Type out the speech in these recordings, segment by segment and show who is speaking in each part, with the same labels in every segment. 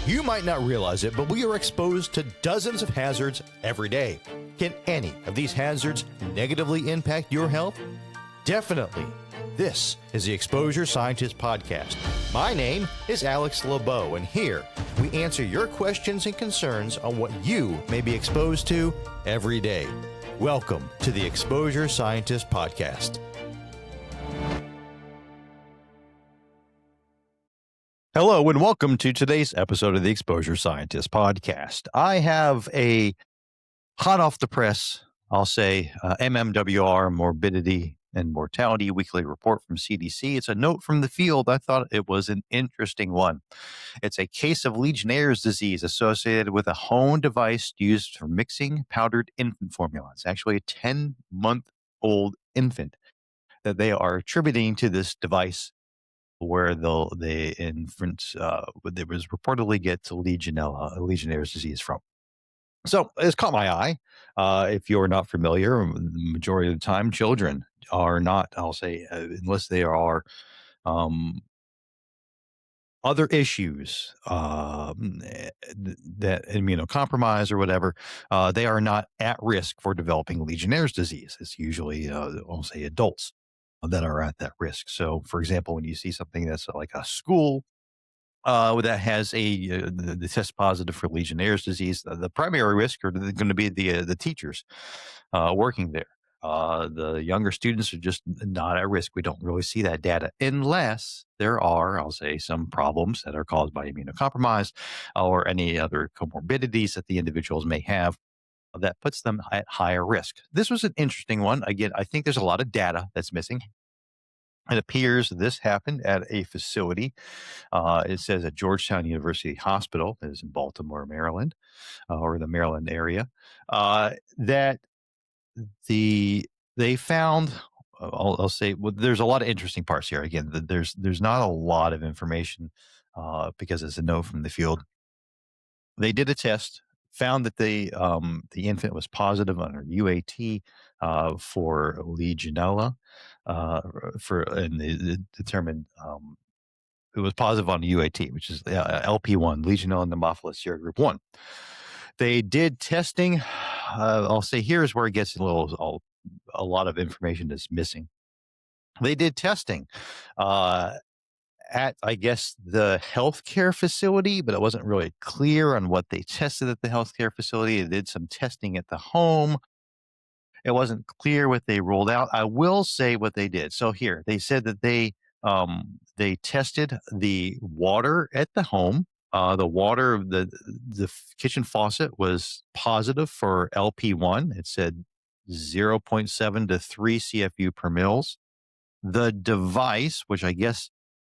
Speaker 1: You might not realize it, but we are exposed to dozens of hazards every day. Can any of these hazards negatively impact your health? Definitely. This is the Exposure Scientist Podcast. My name is Alex LeBeau, and here we answer your questions and concerns on what you may be exposed to every day. Welcome to the Exposure Scientist Podcast. Hello, and welcome to today's episode of the Exposure Scientist Podcast. I have a hot off the press, I'll say, MMWR, Morbidity and Mortality weekly report from CDC. It's a note from the field. I thought it was an interesting one. It's a case of Legionnaires disease associated with a home device used for mixing powdered infant formula. It's actually a 10-month-old infant that they are attributing to this device, where the infants there was reportedly get to Legionella, Legionnaires disease from. So it's caught my eye. If you're not familiar, the majority of the time, children are not, I'll say, unless they are other issues that immunocompromised or whatever, they are not at risk for developing Legionnaires disease. It's usually, I'll say, adults that are at that risk. So, for example, when you see something that's like a school that has the test positive for Legionnaires disease, the primary risk are going to be the teachers working there. The younger students are just not at risk. We don't really see that data unless there are, I'll say, some problems that are caused by immunocompromise or any other comorbidities that the individuals may have that puts them at higher risk. This was an interesting one. Again, I think there's a lot of data that's missing. It appears this happened at a facility. It says at Georgetown University Hospital, that is in Baltimore, Maryland, or the Maryland area, that they found. I'll say, well, there's a lot of interesting parts here. Again, there's not a lot of information because it's a note from the field. They did a test, found that the infant was positive on her UAT for Legionella, and they determined it was positive on UAT, which is LP1, Legionella pneumophilus serogroup 1. They did testing. I'll say here's where it gets a lot of information that's missing. They did testing at, I guess, the healthcare facility, but it wasn't really clear on what they tested at the healthcare facility. They did some testing at the home. It wasn't clear what they rolled out. I will say what they did. So here, they said that they tested the water at the home. The water, the kitchen faucet was positive for LP1. It said 0.7 to 3 CFU per mils. The device, which I guess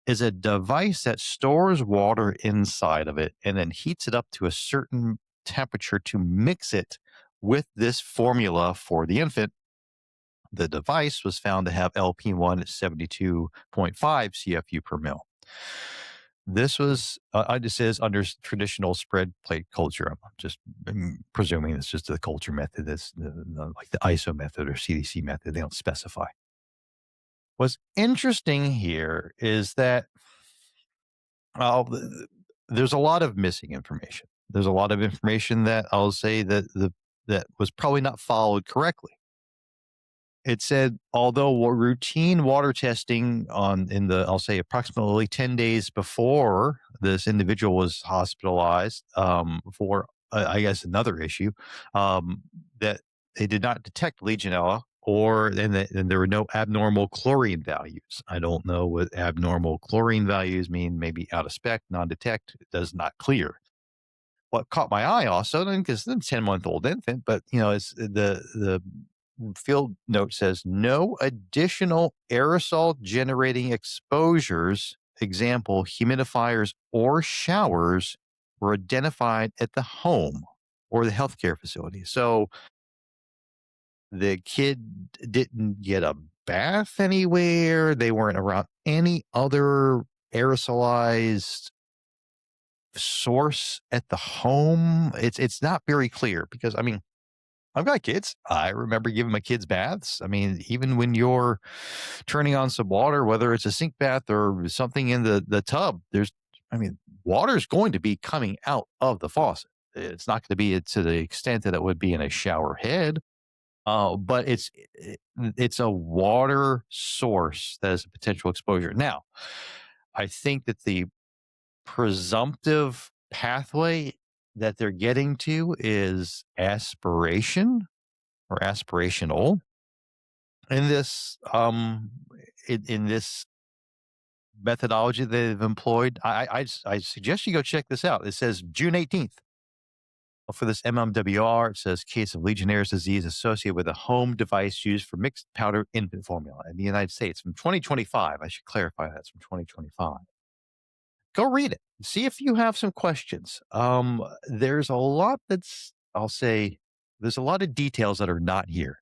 Speaker 1: is a device that stores water inside of it and then heats it up to a certain temperature to mix it with this formula for the infant. The device was found to have LP1 at 72.5 CFU per mil. This was, it says, under traditional spread plate culture. I'm just presuming it's just the culture method. That's like the ISO method or CDC method. They don't specify. What's interesting here is that there's a lot of missing information. There's a lot of information that I'll say that was probably not followed correctly. It said, although routine water testing I'll say approximately 10 days before this individual was hospitalized for, I guess, another issue, that they did not detect Legionella, and there were no abnormal chlorine values. I don't know what abnormal chlorine values mean. Maybe out of spec, non-detect, does not clear. What caught my eye also, because it's a 10-month-old infant, but it's the field note says no additional aerosol generating exposures, example, humidifiers or showers, were identified at the home or the healthcare facility. So the kid didn't get a bath anywhere. They weren't around any other aerosolized source at the home. It's not very clear because, I've got kids. I remember giving my kids baths. Even when you're turning on some water, whether it's a sink bath or something in the tub, there's I mean, water is going to be coming out of the faucet. It's not going to be to the extent that it would be in a shower head, but it's a water source that is a potential exposure. Now, I think that the presumptive pathway that they're getting to is aspiration or aspirational in this in this methodology they've employed. I suggest you go check this out. It says June 18th. For this MMWR, it says case of Legionnaire's disease associated with a home device used for mixed powder infant formula in the United States from 2025. I should clarify that's from 2025. Go read it. See if you have some questions. There's a lot that's, I'll say, there's a lot of details that are not here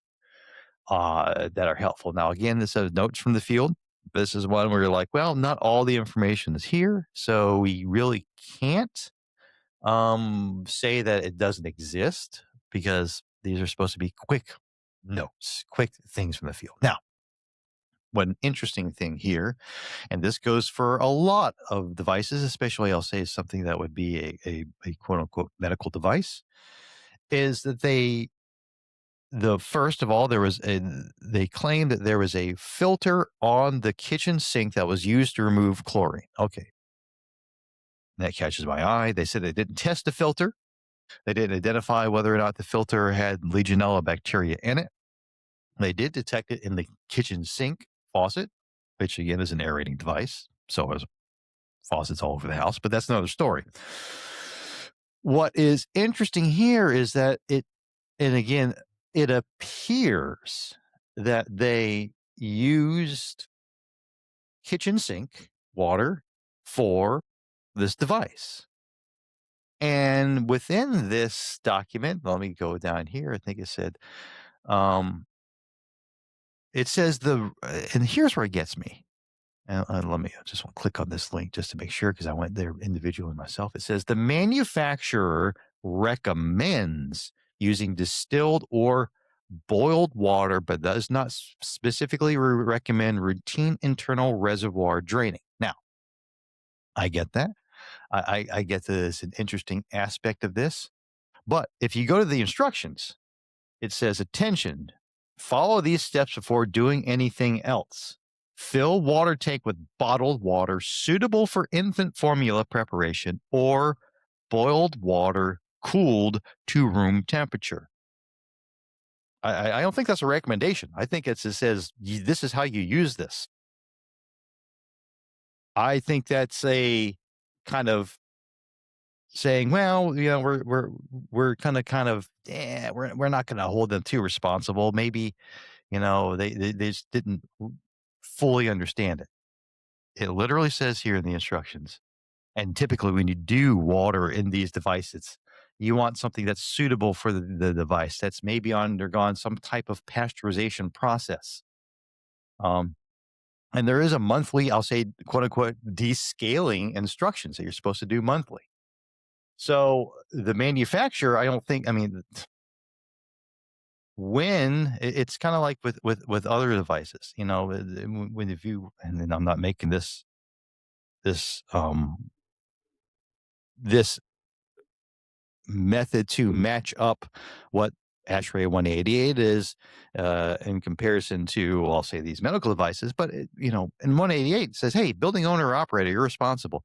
Speaker 1: that are helpful. Now, again, this says notes from the field. This is one where you're like, well, not all the information is here. So we really can't say that it doesn't exist because these are supposed to be quick notes, quick things from the field. Now, one interesting thing here, and this goes for a lot of devices, especially I'll say something that would be a quote unquote medical device, is that first of all, they claim that there was a filter on the kitchen sink that was used to remove chlorine. Okay. That catches my eye. They said they didn't test the filter. They didn't identify whether or not the filter had Legionella bacteria in it. They did detect it in the kitchen sink faucet, which again is an aerating device. So is faucets all over the house, but that's another story. What is interesting here is that and again, it appears that they used kitchen sink water for this device. And within this document, let me go down here. I think um, it says and here's where it gets me. And let me just want to click on this link just to make sure because I went there individually myself. It says the manufacturer recommends using distilled or boiled water, but does not specifically recommend routine internal reservoir draining. Now, I get that. I get that it's an interesting aspect of this. But if you go to the instructions, it says, attention, follow these steps before doing anything else. Fill water tank with bottled water suitable for infant formula preparation or boiled water cooled to room temperature. I don't think that's a recommendation. I think it says this is how you use this. I think that's a kind of saying, well, we're kind of we're not going to hold them too responsible. Maybe they just didn't fully understand it. It literally says here in the instructions, and typically when you do water in these devices, you want something that's suitable for the device that's maybe undergone some type of pasteurization process. And there is a monthly, I'll say, quote unquote, descaling instructions that you're supposed to do monthly. So the manufacturer, I don't think, I mean, when it's kind of like with other devices, when if you, and then I'm not making this this method to match up what ASHRAE 188 is in comparison to, I'll say, these medical devices. But, in 188 it says, hey, building owner or operator, you're responsible.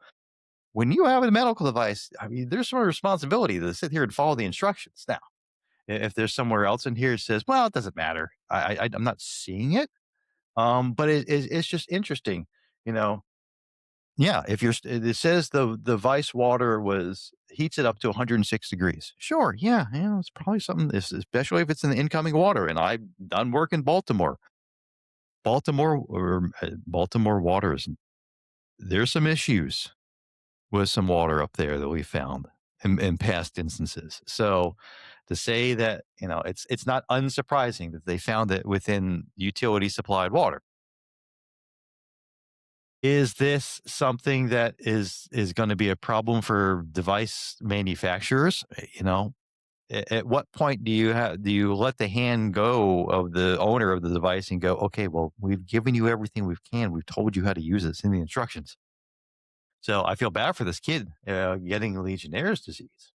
Speaker 1: When you have a medical device, I mean, there's some responsibility to sit here and follow the instructions. Now, if there's somewhere else in here it says, well, it doesn't matter. I'm not seeing it. But it's just interesting, you know, yeah, if it says the vice water heats it up to 106 degrees. Sure, yeah, it's probably something, especially if it's in the incoming water. And I've done work in Baltimore. Baltimore waters. There's some issues with some water up there that we found in past instances. So to say that, it's not unsurprising that they found it within utility supplied water. Is this something that is going to be a problem for device manufacturers? At what point do you let the hand go of the owner of the device and go, okay, well, we've given you everything we can. We've told you how to use it. It's in the instructions. So I feel bad for this kid getting Legionnaire's disease.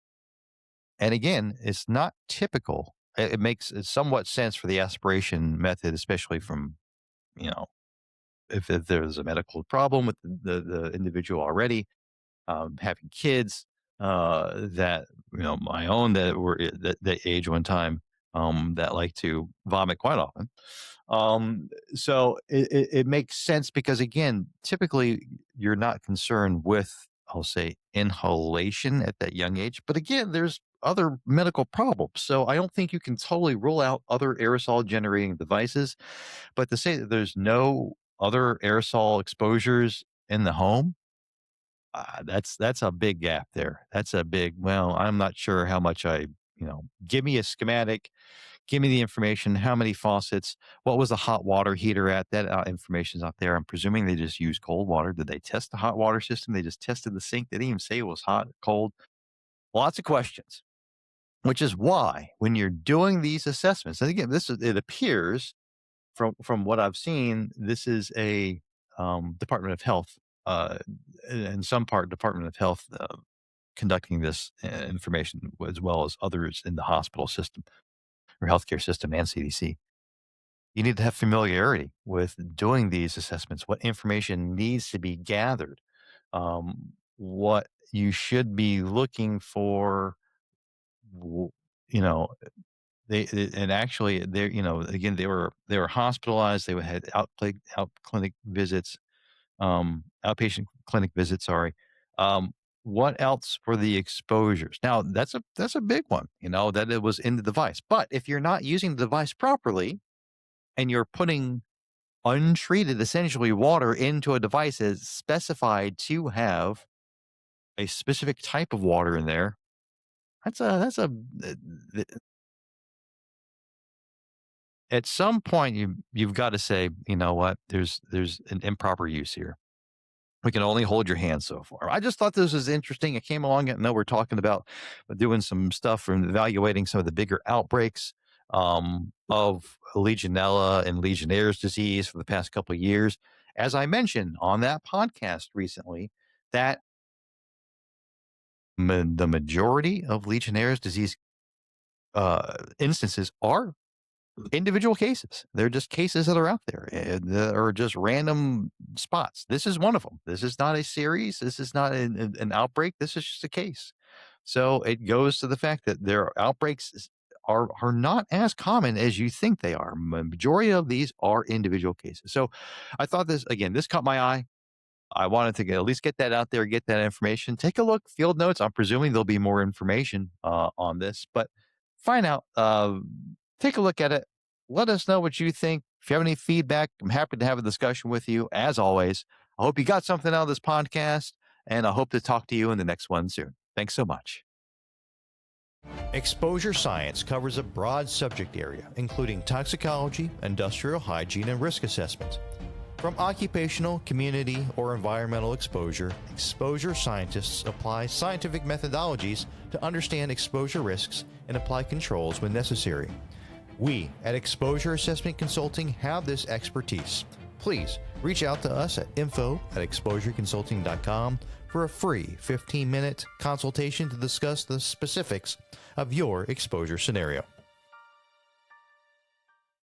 Speaker 1: And again, it's not typical. It makes somewhat sense for the aspiration method, especially from, you know, if there's a medical problem with the individual already, having kids that, my own that were that age one time, that like to vomit quite often. So it makes sense because again, typically you're not concerned with, I'll say, inhalation at that young age. But again, there's other medical problems. So I don't think you can totally rule out other aerosol generating devices. But to say that there's no other aerosol exposures in the home, that's a big gap there. That's a big, well, I'm not sure how much give me a schematic, give me the information, how many faucets, what was the hot water heater at? That information's out there. I'm presuming they just used cold water. Did they test the hot water system? They just tested the sink. They didn't even say it was hot, cold. Lots of questions, which is why when you're doing these assessments, and again, it appears from what I've seen, this is a Department of Health, uh, in some part, Department of Health conducting this information as well as others in the hospital system or healthcare system and CDC. You need to have familiarity with doing these assessments, what information needs to be gathered, what you should be looking for. w- You know, and actually, again, they were hospitalized. They had out clinic visits, outpatient clinic visits. Sorry. Um, what else for the exposures? Now that's a big one. That it was in the device. But if you're not using the device properly and you're putting untreated, essentially water into a device that's specified to have a specific type of water in there, th- at some point you've got to say, you know what, there's an improper use here. We can only hold your hand so far. I just thought this was interesting. I came along and know we're talking about doing some stuff and evaluating some of the bigger outbreaks of Legionella and Legionnaire's disease for the past couple of years. As I mentioned on that podcast recently, that the majority of Legionnaire's disease instances are individual cases. They're just cases that are out there that are just random spots. This is one of them. This is not a series. This is not an outbreak. This is just a case. So it goes to the fact that their outbreaks are not as common as you think they are. Majority of these are individual cases. So I thought this caught my eye. I wanted to at least get that out there, get that information. Take a look, field notes. I'm presuming there'll be more information on this, but find out. Take a look at it. Let us know what you think. If you have any feedback, I'm happy to have a discussion with you. As always, I hope you got something out of this podcast, and I hope to talk to you in the next one soon. Thanks so much. Exposure science covers a broad subject area, including toxicology, industrial hygiene, and risk assessment. From occupational, community, or environmental exposure scientists apply scientific methodologies to understand exposure risks and apply controls when necessary. We at Exposure Assessment Consulting have this expertise. Please reach out to us at info@exposureconsulting.com for a free 15-minute consultation to discuss the specifics of your exposure scenario.